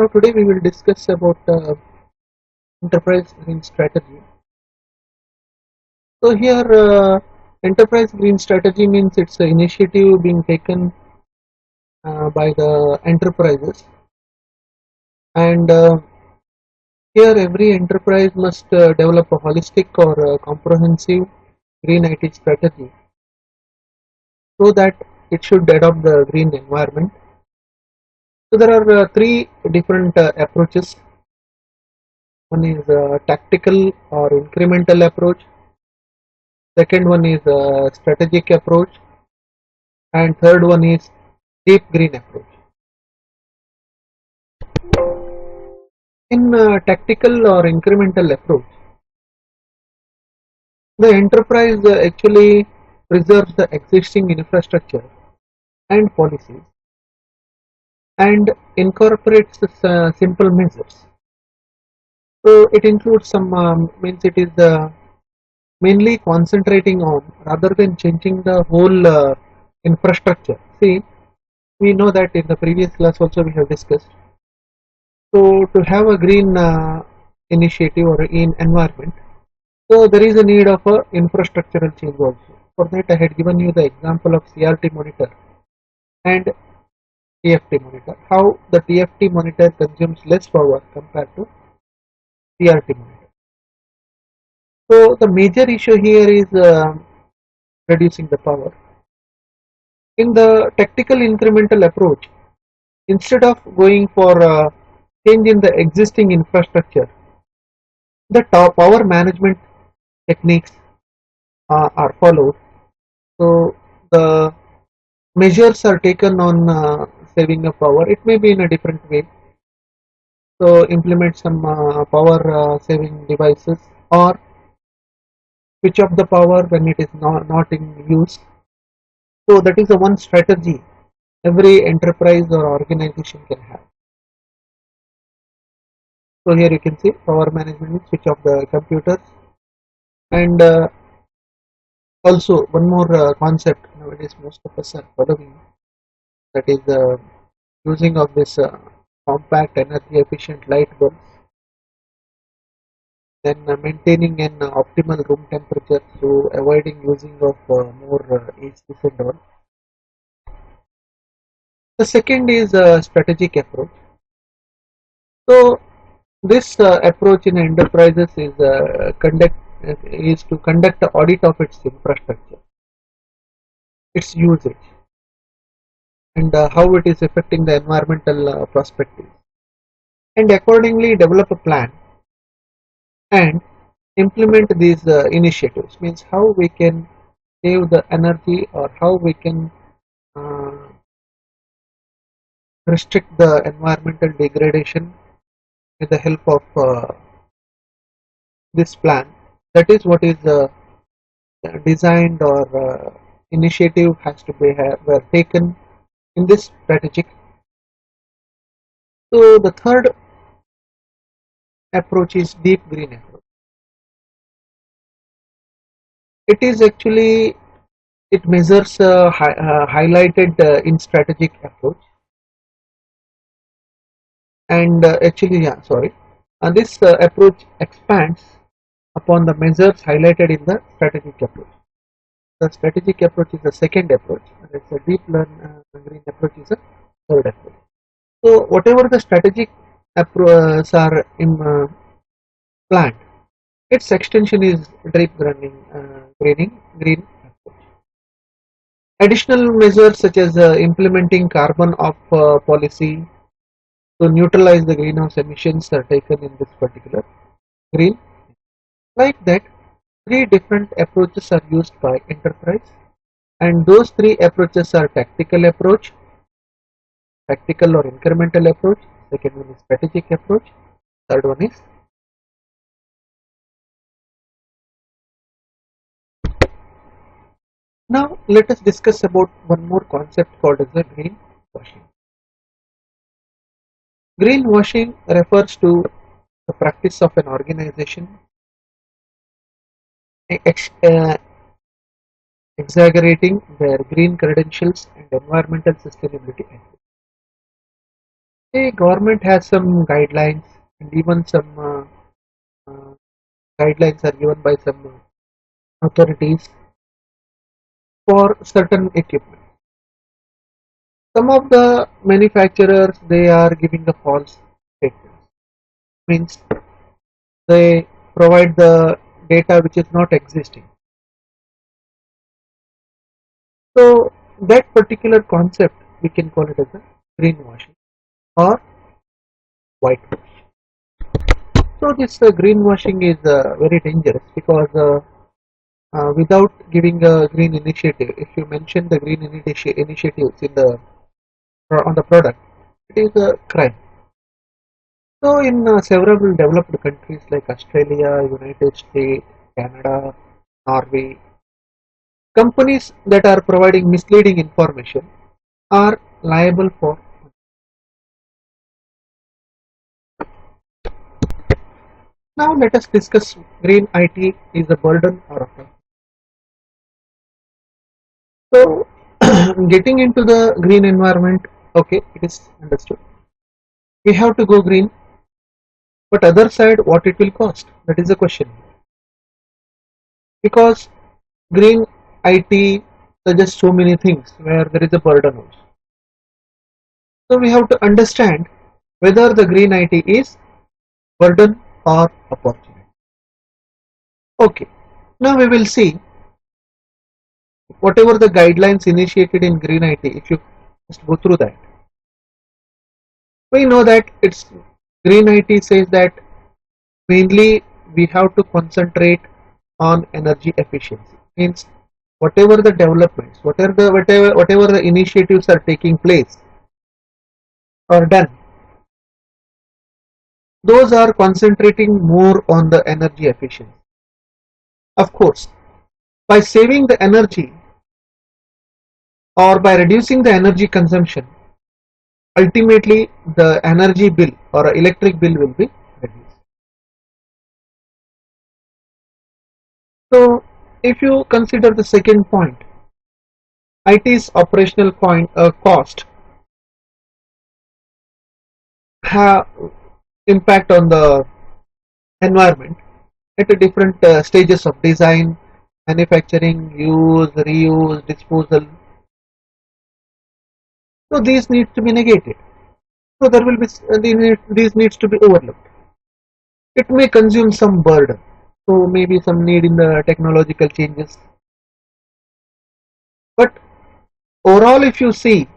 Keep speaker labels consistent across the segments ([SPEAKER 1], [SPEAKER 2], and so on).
[SPEAKER 1] Now today we will discuss about enterprise green strategy. So here enterprise green strategy means it's an initiative being taken by the enterprises, and here every enterprise must develop a holistic or comprehensive green IT strategy so that it should adopt the green environment. So there are three different approaches. One is tactical or incremental approach. Second one is strategic approach, and third one is deep green approach. In tactical or incremental approach, the enterprise actually preserves the existing infrastructure and policies and incorporates simple measures. So it includes some means it is mainly concentrating on rather than changing the whole infrastructure. See, we know that in the previous class also we have discussed. So to have a green initiative or in environment, so there is a need of a infrastructural change also. For that I had given you the example of CRT monitor and TFT monitor. How the TFT monitor consumes less power compared to CRT monitor. So the major issue here is reducing the power. In the tactical incremental approach, instead of going for change in the existing infrastructure, the power management techniques are followed. So the measures are taken on saving of power. It may be in a different way. So implement some power saving devices or switch off the power when it is not in use. So that is the one strategy every enterprise or organization can have. So here you can see power management, switch off the computers, and also one more concept nowadays most of us are following, that is using of this compact energy efficient light bulbs, then maintaining an optimal room temperature through avoiding using of more ACs and all. The second is strategic approach. So this approach in enterprises is to conduct an audit of its infrastructure, its usage, and how it is affecting the environmental perspective, and accordingly develop a plan and implement these initiatives. Means how we can save the energy or how we can uh, restrict the environmental degradation with the help of this plan. That is what is designed or initiative has to be were taken in this strategic. So the third approach is deep green approach. It is actually, it measures highlighted in strategic approach, and actually yeah sorry this approach expands upon the measures highlighted in the strategic approach. The strategic approach is the second approach, and it's a deep green approach is a third approach. So whatever the strategic approaches are in planned, its extension is deep green approach. Additional measures such as implementing carbon off policy to neutralize the greenhouse emissions are taken in this particular green. Like that, three different approaches are used by enterprise, and those three approaches are tactical approach, tactical or incremental approach, second one is strategic approach, third one is. Now let us discuss about one more concept called as the greenwashing. Greenwashing refers to the practice of an organization exaggerating their green credentials and environmental sustainability efforts. The government has some guidelines, and even some uh, guidelines are given by some authorities for certain equipment. Some of the manufacturers, they are giving the false statements. Means they provide the data which is not existing. So that particular concept, we can call it as a greenwashing or whitewash. So this greenwashing is very dangerous because without giving a green initiative, if you mention the green initiatives in the on the product, it is a crime. So in several developed countries like Australia, United States, Canada, Norway, companies that are providing misleading information are liable for. Now let us discuss green IT is a burden or a problem. So getting into the green environment, okay, it is understood. We have to go green, but other side what it will cost? That is the question. Because green IT suggests so many things where there is a burden also. So we have to understand whether the green IT is burden or opportunity. Okay, now we will see whatever the guidelines initiated in green IT. If you just go through that, we know that it's green IT says that mainly we have to concentrate on energy efficiency. Means whatever the developments, whatever the initiatives are taking place or done, those are concentrating more on the energy efficiency. Of course, by saving the energy or by reducing the energy consumption, ultimately the energy bill or electric bill will be reduced. So if you consider the second point, IT's operational cost have impact on the environment at a different stages of design, manufacturing, use, reuse, disposal. So these need to be negated. So there will be these needs to be overlooked. It may consume some burden. So maybe some need in the technological changes. But overall, if you see,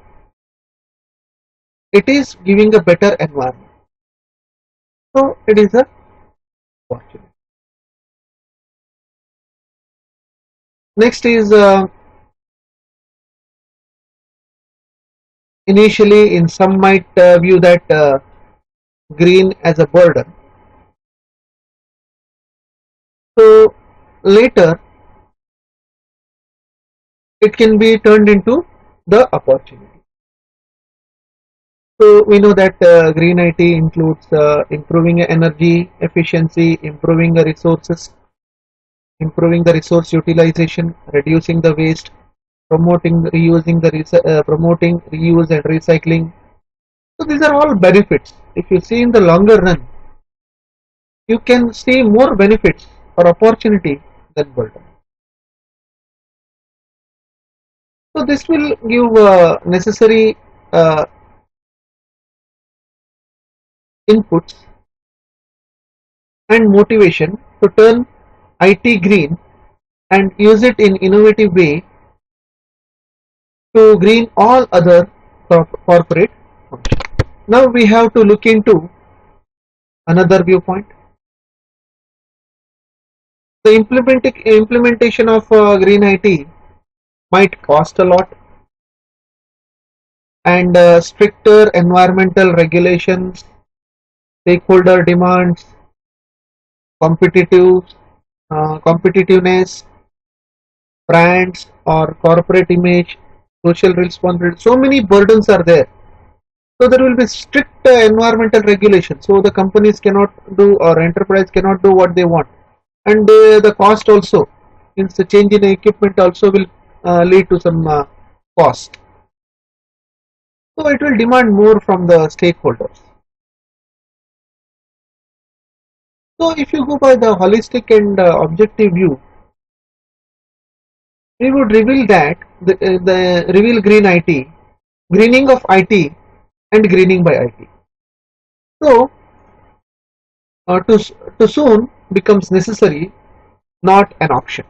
[SPEAKER 1] it is giving a better environment. So it is a opportunity. Next is initially in some might view that green as a burden. So later it can be turned into the opportunity. So we know that green IT includes improving energy efficiency, improving the resources, improving the resource utilization, reducing the waste, promoting reuse and recycling. So these are all benefits. If you see in the longer run, you can see more benefits or opportunity than burden. So this will give necessary uh, inputs and motivation to turn IT green and use it in innovative way to green all other corporate functions. Now we have to look into another viewpoint. The implementation of green IT might cost a lot, and stricter environmental regulations, stakeholder demands, competitive competitiveness, brands or corporate image, social responsibility. So many burdens are there. So there will be strict environmental regulations. So the companies cannot do or enterprise cannot do what they want, and the cost also, since the change in equipment also will lead to some cost. So it will demand more from the stakeholders. So if you go by the holistic and objective view, we would reveal that the reveal green IT, greening of IT and greening by IT. So to soon becomes necessary, not an option.